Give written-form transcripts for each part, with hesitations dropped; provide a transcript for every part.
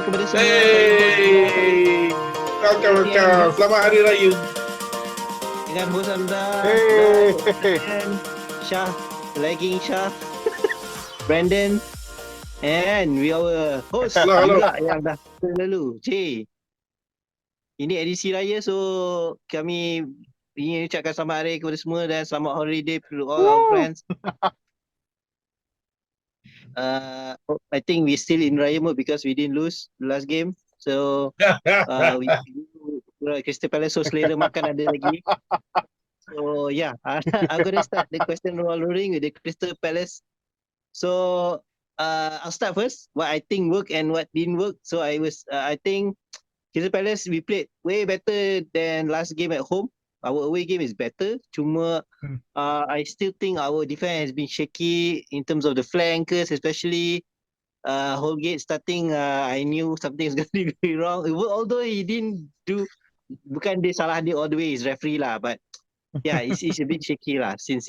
kepada semua. Saya host Hey, welcome. Selamat Hari Raya. dengan host anda dan Shah, lagging Shah, Brandon, and we our host Hello. pula yang dah lalu. Ini edisi raya, so kami ingin ucapkan selamat hari kepada semua dan selamat holiday to all our friends. I think we still in raya mode because we didn't lose the last game. So we Crystal Palace, so selera makan ada lagi. So yeah, I'm gonna start the question rolling with the Crystal Palace. So I'll start first. What I think worked and what didn't work. So I think Crystal Palace, we played way better than last game at home. Our away game is better. Cuma I still think our defense has been shaky in terms of the flankers, especially Holgate starting. I knew something is going to be wrong. Although he didn't do, bukan dia salah dia all the way, is referee lah. But yeah, it's a bit shaky lah since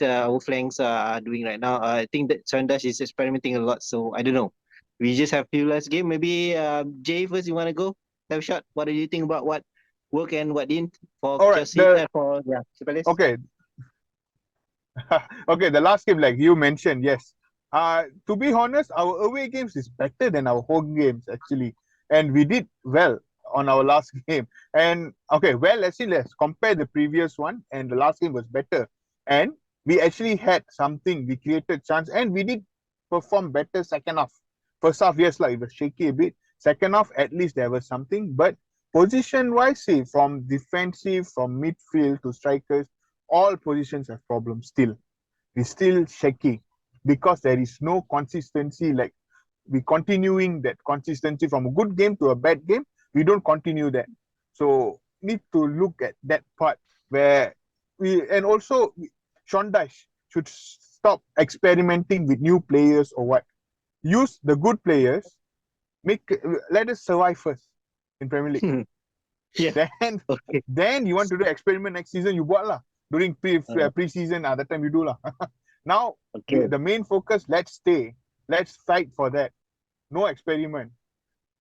our flanks are doing right now. I think that Sandash is experimenting a lot. So I don't know. We just have few last game. Maybe Jay first. You want to go? Have a shot. What do you think about what worked and what didn't for Chelsea? Okay. Okay, the last game, like you mentioned, yes. To be honest, our away games is better than our home games actually, and we did well on our last game. And okay, well, let's compare the previous one, and the last game was better, and we actually had something. We created chance, and we did perform better second half. First half, yes, like it was shaky a bit. Second half, at least there was something. But position-wise, see, from defensive, from midfield to strikers, all positions have problems still. We're still shaky because there is no consistency. Like we continuing that consistency from a good game to a bad game. We don't continue that. So need to look at that part where and also Shondash should stop experimenting with new players or what. Use the good players. Let us survive first in Premier League. Yeah. Then you want to do experiment next season, you buat lah. During pre-season, that time you do lah. Now, the main focus, let's stay. Let's fight for that. No experiment.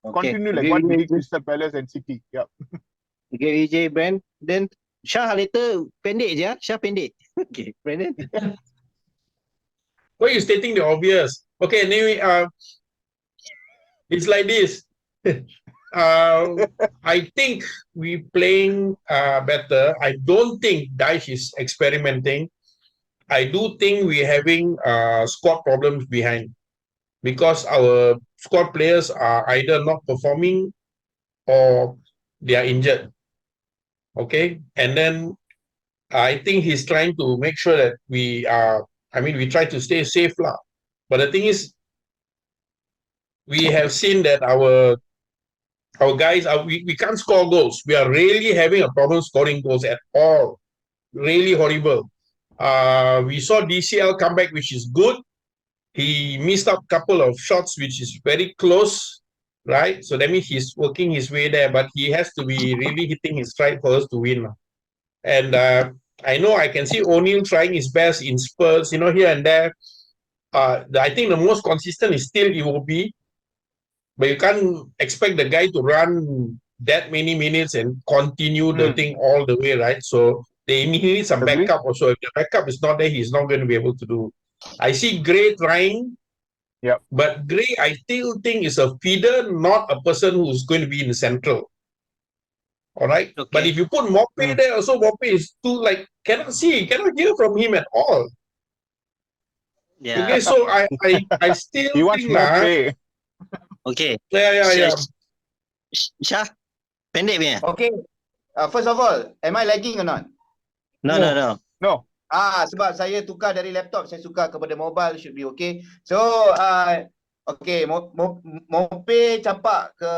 Continue like what we did Crystal Palace and City. Yep. Okay, EJ, Brand. Then Shah later pendek je. Shah pendek. Okay, Brandon. Why are you stating the obvious? Okay, anyway, it's like this. I think we playing better. I don't think Daesh is experimenting. I do think we're having squad problems behind because our squad players are either not performing or they are injured. Okay, and then I think he's trying to make sure that we try to stay safe lah. But the thing is, we have seen that our guys we can't score goals. We are really having a problem scoring goals at all. Really horrible. We saw DCL come back, which is good. He missed out a couple of shots, which is very close, right? So that means he's working his way there, but he has to be really hitting his stride for us to win. And I know I can see O'Neill trying his best in spurts, here and there. I think the most consistent is still EOB. But you can't expect the guy to run that many minutes and continue the thing all the way, right? So they need some backup also. If the backup is not there, he's not going to be able to do. I see Gray trying, but Gray I still think is a feeder, not a person who's going to be in the central. All right? Okay. But if you put Mope there, also Mope is too, cannot hear from him at all. Yeah. Okay, so I still think Mope. Okay. Yeah. Shah, pendek punya. Okay. First of all, am I lagging or not? No. Sebab saya tukar dari laptop, saya tukar kepada mobile, should be okay. So, okay, Mope campak ke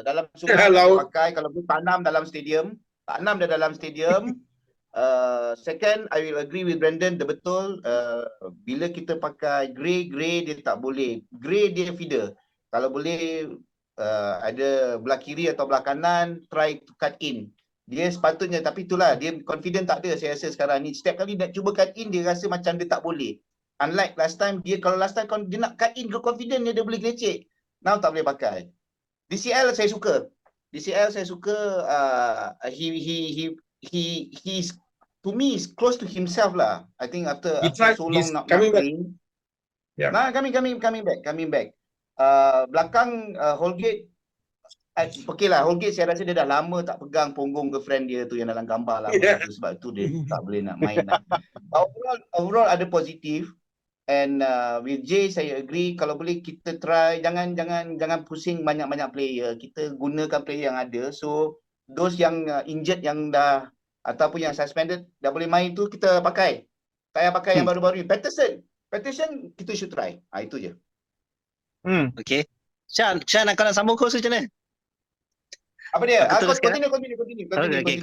dalam sungai pakai, kalau tanam dalam stadium. Second, I will agree with Brandon, betul. Bila kita pakai Gray dia tak boleh. Gray dia feeder. Kalau boleh ada belah kiri atau belah kanan, try to cut in. Dia sepatutnya, tapi itulah, dia confident tak ada saya rasa sekarang ni. Setiap kali nak cuba cut in, dia rasa macam dia tak boleh. Unlike last time, kalau last time dia nak cut in, dia confident dia boleh gelecek. Now tak boleh pakai. DCL saya suka. DCL saya suka. He's to me is close to himself lah. I think after so long He's not coming back. playing. Yeah. Nah, coming back. Belakang Holgate. Okay lah, Holgate saya rasa dia dah lama tak pegang punggung girlfriend dia tu yang dalam gambar lama tu, sebab tu dia tak boleh nak main lah. Overall ada positif. And with Jay saya agree, kalau boleh kita try jangan pusing banyak-banyak player. Kita gunakan player yang ada. So those yang injured yang dah ataupun yang suspended dah boleh main tu kita pakai. Tak payah pakai yang baru-baru ni. Patterson kita should try. Itu je. Okay. Shan nak sambung course macam mana? Apa dia? Aku teruskan. Continue.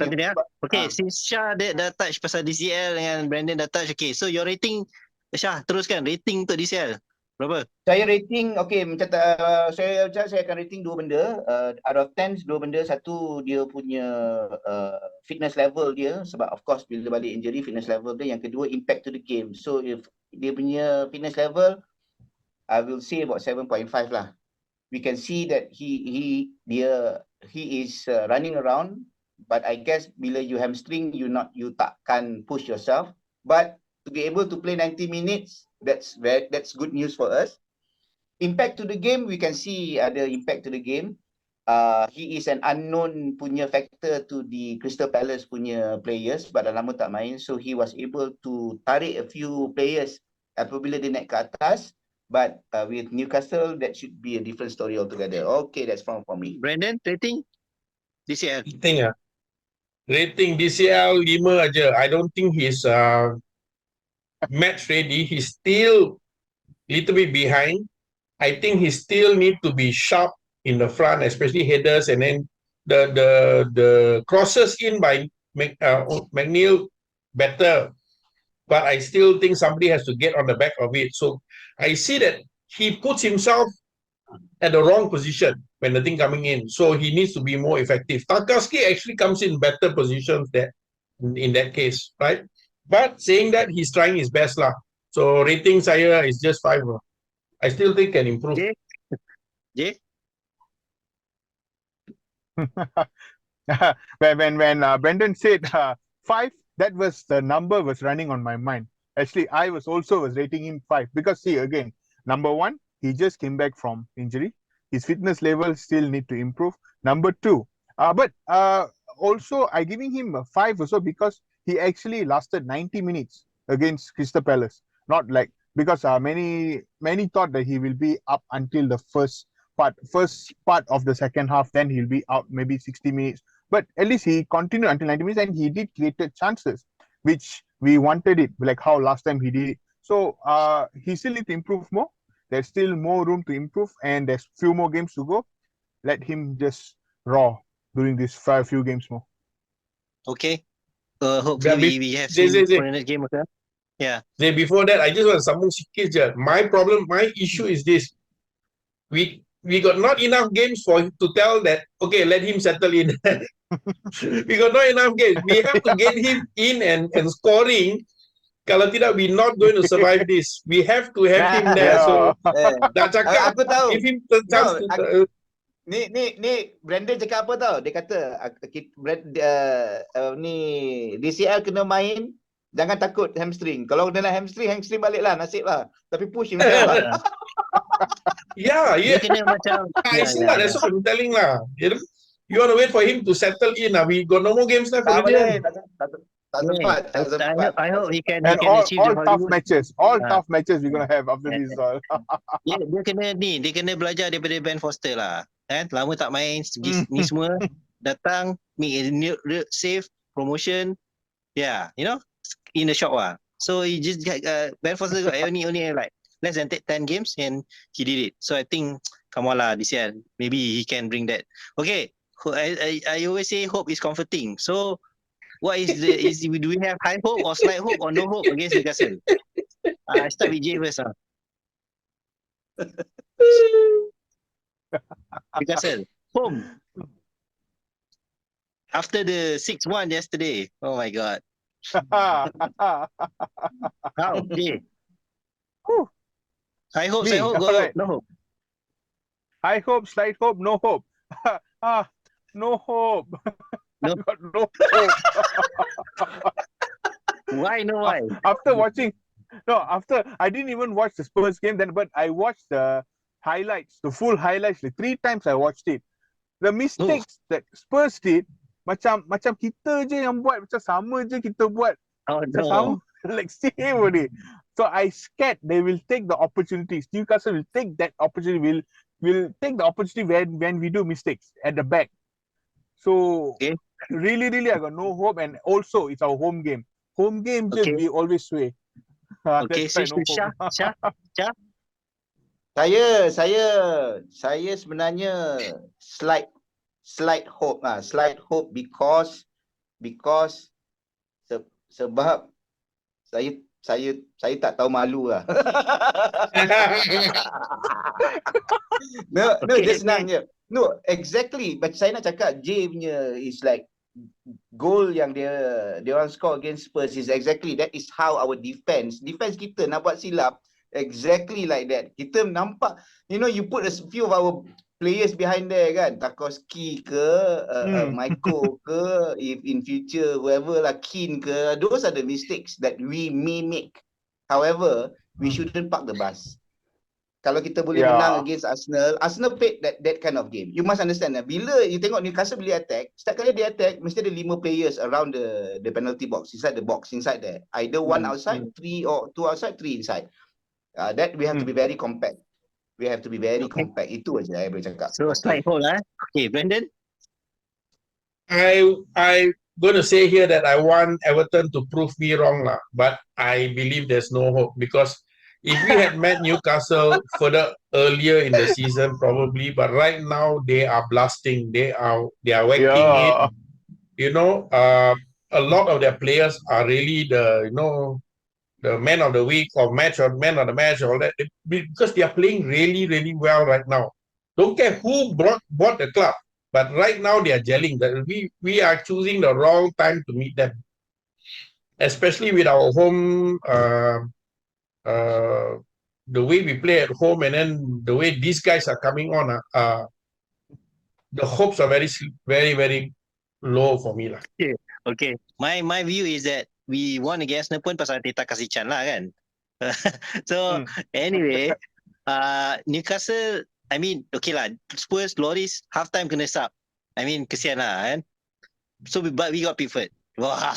Continue. Okay, since Syah dah touch pasal DCL dengan Brandon dah touch. Okay, so your rating, Syah teruskan rating untuk DCL. Berapa? Saya rating, macam saya akan rating dua benda. Out of 10, dua benda. Satu, dia punya fitness level dia. Sebab of course bila balik injury, fitness level dia. Yang kedua, impact to the game. So if dia punya fitness level, I will say about 7.5 lah. We can see that he is running around, but I guess bila you hamstring, you takkan push yourself. But to be able to play 90 minutes, that's good news for us. Impact to the game, we can see ada impact to the game. He is an unknown punya factor to the Crystal Palace punya players, sebab dah lama tak main, so he was able to tarik a few players apabila dia naik ke atas. But with Newcastle, that should be a different story altogether. Okay, that's from for me. Brandon, rating DCL. Rating DCL 5 aja. I don't think he's match ready. He's still little bit behind. I think he still need to be sharp in the front, especially headers, and then the crosses in by McNeil better. But I still think somebody has to get on the back of it. So I see that he puts himself at the wrong position when the thing coming in. So he needs to be more effective. Tarkowski actually comes in better positions there in that case, right? But saying that, he's trying his best lah. So rating saya is just 5. I still think can improve. Jay? when Brendan said 5, that was the number was running on my mind. Actually, I was rating him 5 because see again, number 1, he just came back from injury. His fitness level still need to improve. Number 2, but also I giving him a 5 also because he actually lasted 90 minutes against Crystal Palace. Not like because many thought that he will be up until the first part of the second half, then he'll be out maybe 60 minutes. But at least he continued until 90 minutes and he did create chances, which we wanted it, like how last time he did it. So he still need to improve more. There's still more room to improve and there's few more games to go. Let him just raw during these few games more. Okay. Hopefully we have seen for the next game. Okay? Yeah. Before that, I just want to sambung sikit je. My issue is this. We got not enough games for him to tell that, okay, let him settle in. We got not enough games. We have to get him in and scoring. Kalau tidak, we're not going to survive this. We have to have him there. So, dah cakap, aku tahu. give him the chance to... Ni Brandon cakap apa tau? Dia kata ni DCL kena main, jangan takut hamstring. Kalau dia nak hamstring baliklah, nasib lah. Tapi push himself lah. Yeah. Dia kena macam That's what I'm telling lah. You want to wait for him to settle in lah. We got no more games left. Tak boleh. Tak sempat. I hope he can And achieve all tough matches. All Ah. tough matches we're gonna have after this all. Dia kena belajar daripada Ben Foster lah. Kan? Lama tak main ni semua datang save promotion. Yeah, you know, in the shop lah. So he just Ben Foster got only like less than 10 games and he did it. So I think come on lah this year. Maybe he can bring that. Okay. I always say hope is comforting. So what do we have high hope or slight hope or no hope against Newcastle? I start with Jay first. Newcastle home after the 6-1 yesterday. Oh my god. How? Jay? High hope, slight hope, Right. no hope. High hope, slight hope, no hope. No hope. No. I got no hope. Why? No, why? After watching, after I didn't even watch the Spurs game then, but I watched the highlights, the full highlights. Like 3 times I watched it. The mistakes that Spurs did, macam kita je yang buat, macam sama je kita buat, Oh macam no. sama, like same only. So I scared they will take the opportunities. Newcastle will take that opportunity. Will take the opportunity when we do mistakes at the back. So Okay. really, I got no hope. And also, it's our home game. Home game, just Okay. we always sway. Okay, That's why switch no to Shah. hope. Shah. Saya sebenarnya slight hope lah. Slight hope because sebab saya tak tahu malu lah. No, Okay, dia senang je. No, exactly. Macam saya nak cakap, Jay punya is like goal yang dia orang score against Spurs is exactly that is how our defense kita nak buat silap exactly like that. Kita nampak, you put a few of our players behind there kan, Tarkowski ke, Michael ke, if in future whoever lah, Keane ke, those are the mistakes that we may make. However, we shouldn't park the bus. Kalau kita boleh menang against Arsenal played that kind of game. You must understand that bila you tengok Newcastle bila attack, setiap kali dia attack, mesti ada 5 players around the penalty box, inside the box, inside there. Either one outside, 3 or 2 outside, 3 inside. That we have to be very compact. We have to be very compact. Itu aja saya boleh cakap. So slight hold lah. Okay, Brandon. I gonna say here that I want Everton to prove me wrong lah, but I believe there's no hope because if we had met Newcastle further earlier in the season, probably, but right now they are blasting. They are whacking it. A lot of their players are really the man of the week or man of the match, all that, because they are playing really, really well right now. Don't care who bought the club, but right now they are gelling. That we are choosing the wrong time to meet them, especially with our home. The way we play at home and then the way these guys are coming on, the hopes are very, very, very low for me lah. Okay. My view is that we won against Arsenal pun pasal Teta kasih Chan lah kan. So anyway, Newcastle, I mean, okay lah, Spurs, Loris, halftime kena sub. I mean, kesian lah kan. So, but we got Pickford. Wah,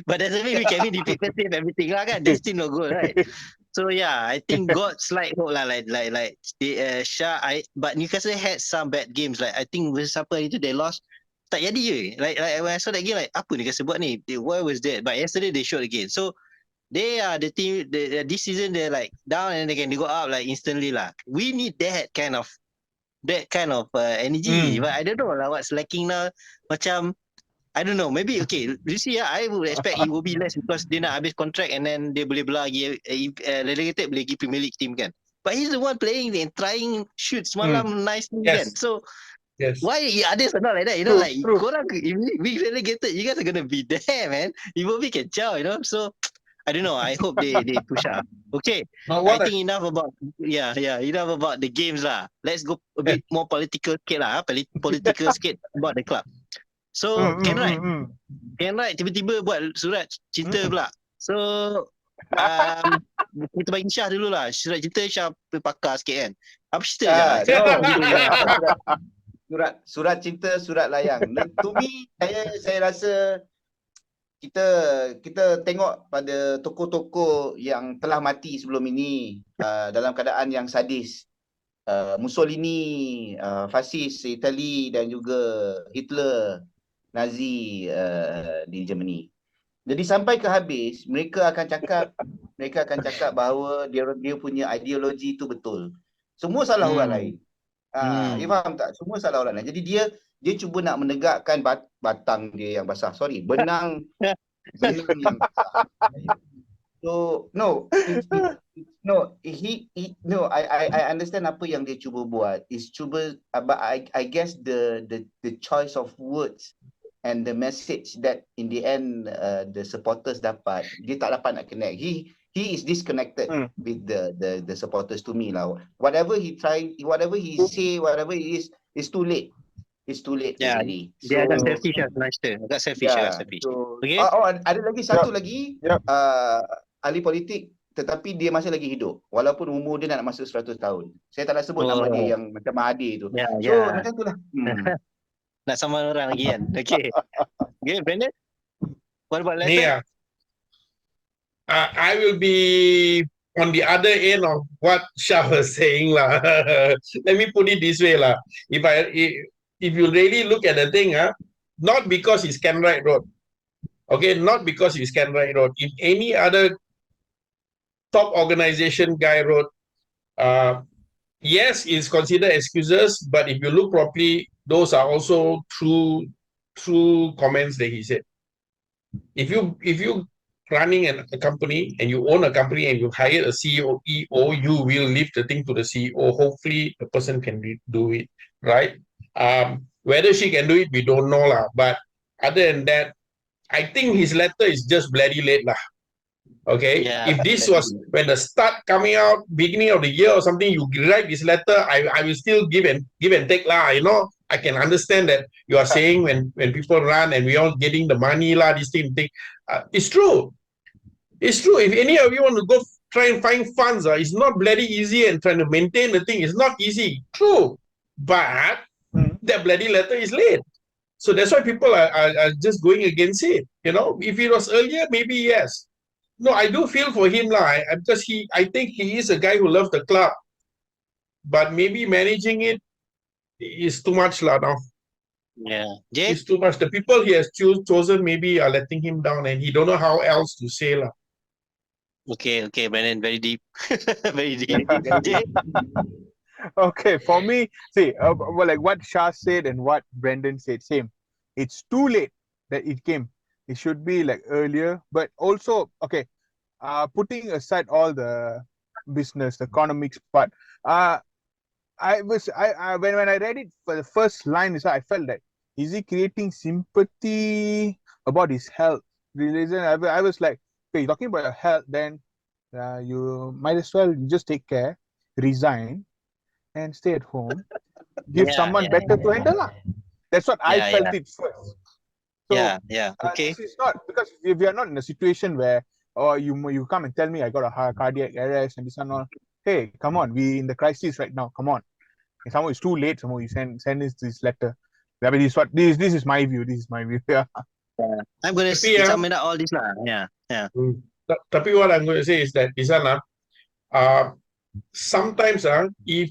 but doesn't mean we can win the Pickford save everything lah kan. That's still no goal, right? So yeah, I think got slight hope lah, like Shah. But Newcastle had some bad games. Like I think versus apa itu they lost. Tak jadi je. Like when I saw that game, like apa Newcastle buat ni? Why was that? But yesterday they showed again. So they are the team. This season they're like down and they go up like instantly lah. We need that kind of energy. But I don't know lah what's lacking now. Macam I don't know. Maybe okay. You see, I would expect it will be less because dia nak habis contract and then dia boleh belah lagi relegated boleh pergi Premier League team kan. But he's the one playing and trying shoot semalam nicely kan. So why others are not like that? You know, like korang, if we relegated, you guys are gonna be there, man. You will be kacau, So I don't know. I hope they push up. Okay. I think enough about enough about the games lah. Let's go a bit more political sikit lah. Political sikit about the club. So Ken Wright tiba-tiba buat surat cinta pula. So kita bagi Syah dulu lah. Surat cinta Syah pakar sikit kan. Apa cerita Surat cinta, surat layang. To me, saya rasa kita tengok pada tokoh-tokoh yang telah mati sebelum ini dalam keadaan yang sadis. Mussolini, fasis Itali dan juga Hitler, Nazi di Germany. Jadi sampai ke habis mereka akan cakap bahawa dia punya ideologi itu betul. Semua salah orang lain. You faham tak? Semua salah orang lain. Jadi dia cuba nak menegakkan batang dia yang basah. Sorry, benang yang basah. So I understand apa yang dia cuba buat is but I guess the choice of words and the message that in the end the supporters dapat, dia tak dapat nak connect. He is disconnected with the supporters to me lah. Whatever he say, whatever he is too late. it's too late Yeah, already. dia agak So selfish lah, Leicester. Agak selfish, agak yeah, selfish. so Okay? ada lagi satu lagi Yep. ahli politik tetapi dia masih lagi hidup walaupun umur dia nak masuk 100 tahun. Saya tak nak sebut nama dia yang macam Mahathir tu. Ya, So ya. macam itulah. Nak sama orang lagi kan? Okay. Okay, Brandon? What about Ni Leicester? I will be on the other end of what Shah was saying lah. Let me put it this way lah. If you really look at the thing, not because it's Kenwright Road, okay, not because it's Kenwright Road. If any other top organization guy wrote, yes, it's considered excuses, but if you look properly, those are also true comments that he said. If you running a company and you own a company and you hire a CEO, you will leave the thing to the CEO. Hopefully, the person can do it, right? Whether she can do it, we don't know lah. But other than that, I think his letter is just bloody late lah. Okay, Yeah, if this was when the start coming out beginning of the year or something, you write this letter, I will still give and take lah. You know, I can understand that you are saying when people run and we all getting the money lah, this thing. It's true. It's true. If any of you want to go try and find funds, it's not bloody easy, and trying to maintain the thing is not easy. True, but that bloody letter is late. So that's why people are just going against it. You know, if it was earlier, maybe yes. No, I do feel for him lah. Because I think he is a guy who loves the club, but maybe managing it is too much lah now. yeah. Jay? It's too much. The people he has chosen maybe are letting him down, and he don't know how else to say lah. Okay, Brandon, very deep. Very deep. Jay? Okay, for me, see, well, like what Shah said and what Brendan said, same. It's too late that it came. It should be like earlier, but also, okay, putting aside all the business, the economics part, when I read it for the first line, I felt that is he creating sympathy about his health? Reason I was like, okay, talking about your health, then you might as well just take care, resign, and stay at home. Give someone better to handle lah. That's what I felt it first. So, okay. this is not because if we are not in a situation where you come and tell me I got a cardiac arrest and this and all. Hey, come on, we in the crisis right now. Come on. And somehow it's too late. Somehow you send this letter. I mean, this is my view. This is my view. Yeah. I'm gonna sum it up all this lah. Yeah. Tapi what I'm going to say is that this one, sometimes if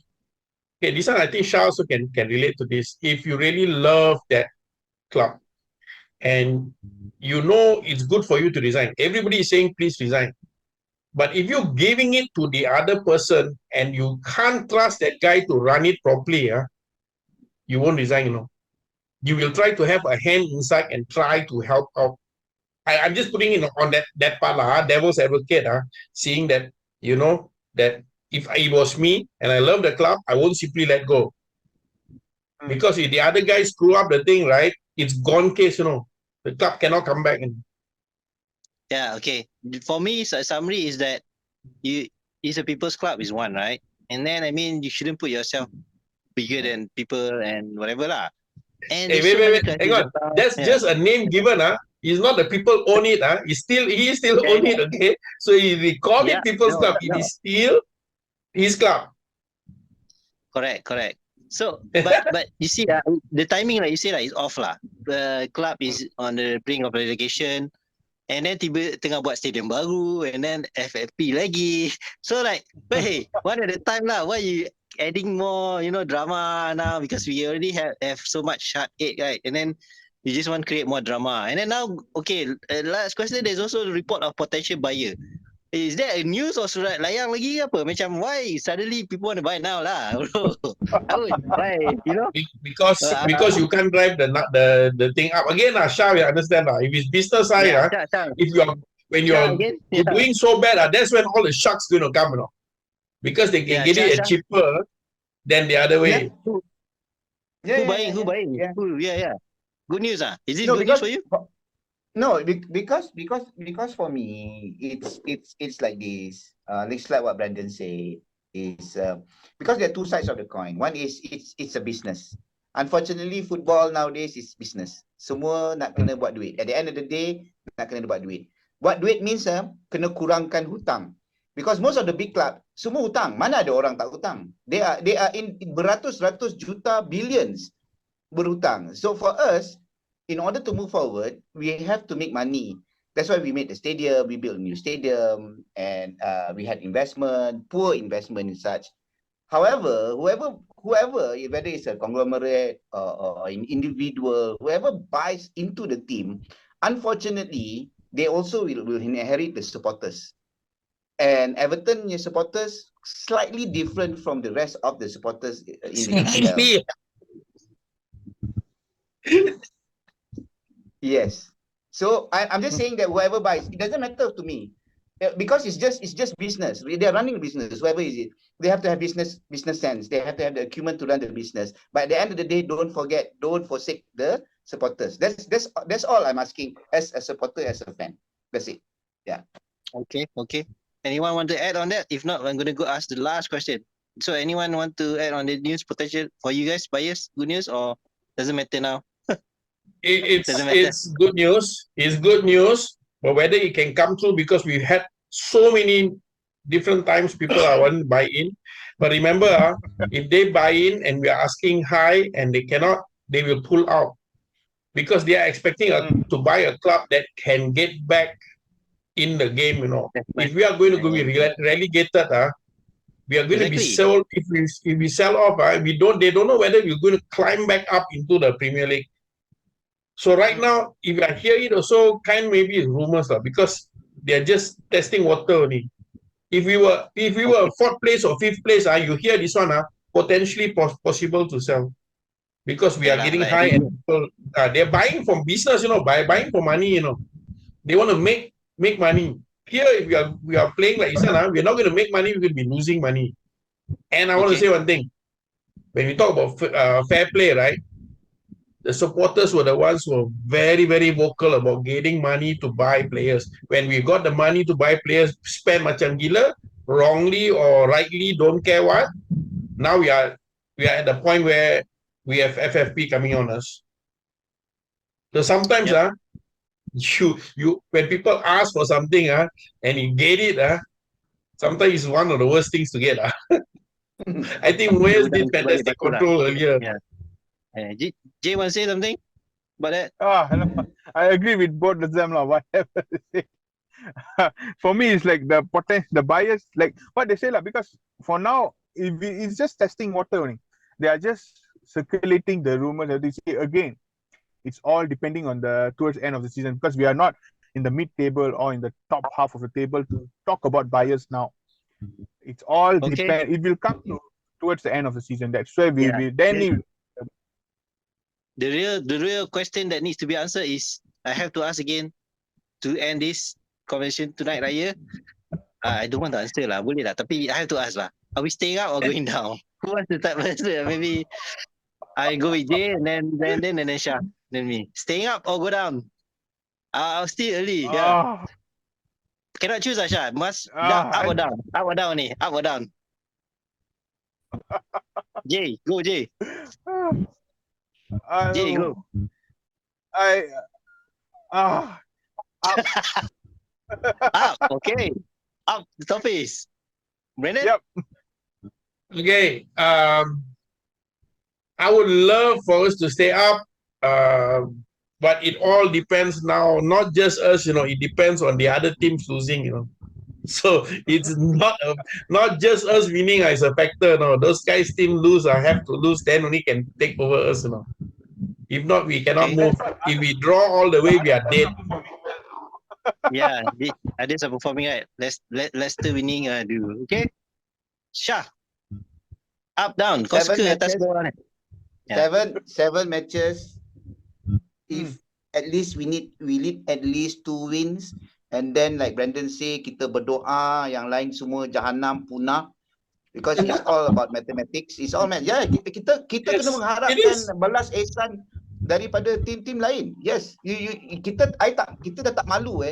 this one I think Shah also can relate to this. If you really love that club and you know it's good for you to resign, everybody is saying please resign. But if you're giving it to the other person and you can't trust that guy to run it properly, you won't resign, you know. You will try to have a hand inside and try to help out. I'm just putting it on that part, devil's advocate, seeing that, you know, that if it was me and I love the club, I won't simply let go. Because if the other guys screw up the thing, right, it's gone case, you know. The club cannot come back. Yeah, okay. For me, a summary is that it's a people's club is one, right? And then, I mean, you shouldn't put yourself bigger than people and whatever lah. And Hey, wait, hang on. That's just a name given, It's not the people own it, he still own it, okay? So if we call it people's club, it is still his club. Correct. So, but you see, the timing, like you say, is off lah. The club is on the brink of relegation, and then tiba tengah buat stadium baru, and then FFP lagi. So like, but hey, one at a time lah. Why you adding more, drama now? Because we already have so much heartache, right? And then you just want to create more drama. And then now, okay, last question, there's also the report of potential buyer. Is that a news or surat layang lagi ke apa? Macam why suddenly people want to buy now lah, bro? Why, Because you can't drive the thing up again. Shah, we understand if it's business side, if you're doing so bad, that's when all the sharks going to come, because they can get it cheaper than the other way. Who buying? Yeah. Yeah. Good news, Is it good news for you? No, because for me it's like this. It's like what Brandon said is because there are two sides of the coin. One is it's a business. Unfortunately, football nowadays is business. Semua nak kena buat duit. At the end of the day, nak kena buat duit. Buat duit means kena kurangkan hutang. Because most of the big club, semua hutang. Mana ada orang tak hutang? They are in beratus-ratus juta, billions berhutang. So for us, in order to move forward, we have to make money. That's why we made the stadium, we built a new stadium, and we had investment, poor investment and such. However, whoever, whether it's a conglomerate or an individual, whoever buys into the team, unfortunately, they also will inherit the supporters. And Everton supporters slightly different from the rest of the supporters in the EPL. Yes. So I'm just saying that whoever buys, it doesn't matter to me. Because it's just business. They are running a business, whoever is it. They have to have business sense. They have to have the acumen to run the business. But at the end of the day, don't forsake the supporters. That's all I'm asking as a supporter, as a fan. That's it. Yeah. Okay. Anyone want to add on that? If not, I'm going to go ask the last question. So anyone want to add on the news potential for you guys, buyers? Good news or doesn't matter now? It's good news. It's good news, but whether it can come through, because we've had so many different times people are wanting to buy in. But remember, if they buy in and we are asking high and they cannot, they will pull out because they are expecting to buy a club that can get back in the game. You know, if we are going to be relegated, we are going to be sold. If we sell off, they don't know whether we're going to climb back up into the Premier League. So right now, if I hear it also, maybe rumors because they are just testing water only. If we were fourth place or fifth place, you hear this one, potentially possible to sell, because we are getting high and people they're buying from business, buying for money, they want to make money. Here, if we are playing like this, we're not going to make money. We're going to be losing money. And I want to say one thing: when we talk about fair play, right? The supporters were the ones who were very, very vocal about getting money to buy players. When we got the money to buy players, spend macam gila, wrongly or rightly, don't care what. Now we are at the point where we have FFP coming on us. So sometimes, you when people ask for something, and you get it, sometimes it's one of the worst things to get. I think Wales did fantastic control earlier. Yeah. Jay want to say something about that? I agree with both of them, whatever they say. For me, it's like the buyers, like what they say, because for now, it's just testing water only. They are just circulating the rumors that they say. Again, it's all depending on towards the end of the season, because we are not in the mid-table or in the top half of the table to talk about buyers now. It's all depend. It will come towards the end of the season. That's where we then. The real question that needs to be answered is, I have to ask again to end this conversation tonight, Raya. I don't want to answer lah, boleh lah. Tapi I have to ask lah. Are we staying up or going down? Who wants to start first? Maybe I go with Jay and then Shah, then me. Staying up or go down? I'll stay early. Yeah. Cannot choose, Shah. Must up or down? Up or down ni? Up or down? Jay, go Jay. Jay, go. Up. Up, okay. Up the top is. Brendan? Yep. Okay. I would love for us to stay up, but it all depends now, not just us, it depends on the other teams losing, So it's not just us winning as a factor. No, those guys team lose, have to lose, then only can take over us. If not, we cannot move. If we draw all the way, we are dead. Yeah, others are performing right. Leicester winning do. Okay. Shah. Up down. Kau suka atas bawah ni? Seven matches. If at least we need at least 2 wins. And then like Brandon say, kita berdoa, yang lain semua jahanam punah, because it's all about mathematics. It's all kita kena mengharapkan balas ihsan daripada tim-tim lain. Yes, kita dah tak malu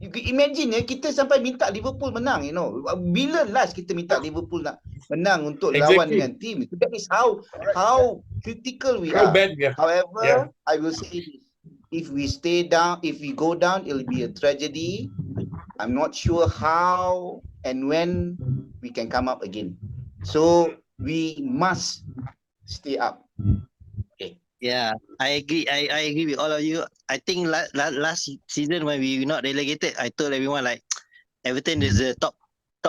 You can imagine kita sampai minta Liverpool menang, Bila last kita minta Liverpool nak menang untuk lawan dengan team? That is how critical we How are. bad we are. However, I will say this. If we stay down, if we go down, it'll be a tragedy. I'm not sure how and when we can come up again. So we must stay up. Yeah, I agree. I agree with all of you. I think last season when we were not relegated, I told everyone like Everton is the top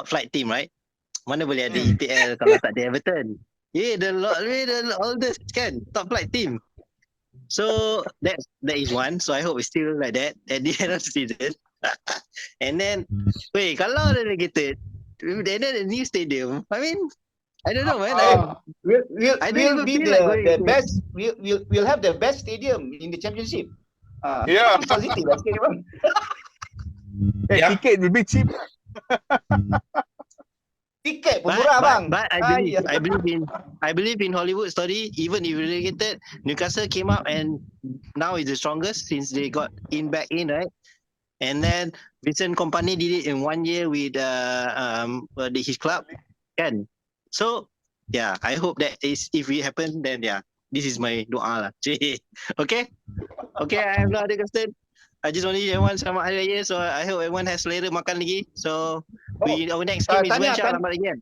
flight team, right? Mana boleh ada EPL kalau tak ada Everton? Yeah, the oldest kan, top flight team. So that is one. So I hope it's still like that at the end of the season. And then, wait, kalau relegated, and then a new stadium. I mean, I don't know, man. We'll be the best. We'll have the best stadium in the championship. Yeah. Positive. Ticket will be cheap. Tiket pun murah, bang. But I believe in Hollywood story. Even if relegated, Newcastle came up and now is the strongest since they got back in, right? And then Vincent Kompany did it in 1 year with his club, kan? So yeah, I hope that if it happen, then yeah, this is my doa lah. Okay, I have no other question. I just want to wish everyone selamat Hari Raya. So I hope everyone has selera makan lagi. So our next game is when selamat lagi kan?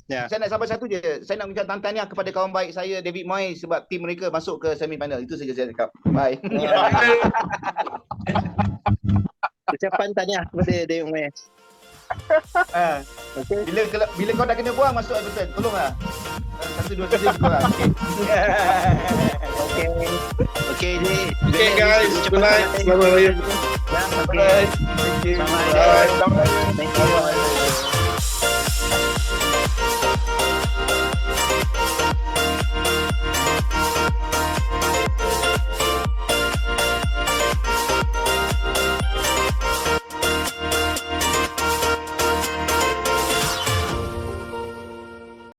Yeah. Saya nak sampai satu je. Saya nak ucapkan tahniah kepada kawan baik saya David Moyes sebab tim mereka masuk ke semi final. Itu saja saya cakap. Bye. Ucapan tahniah kepada David Moyes. Okay. Bila kau dah kena buang masuk Everton, tolonglah. 1-2 season korang. Okay, Okay guys, good night. Selamat Raya. Thank you. Bye. Thank you.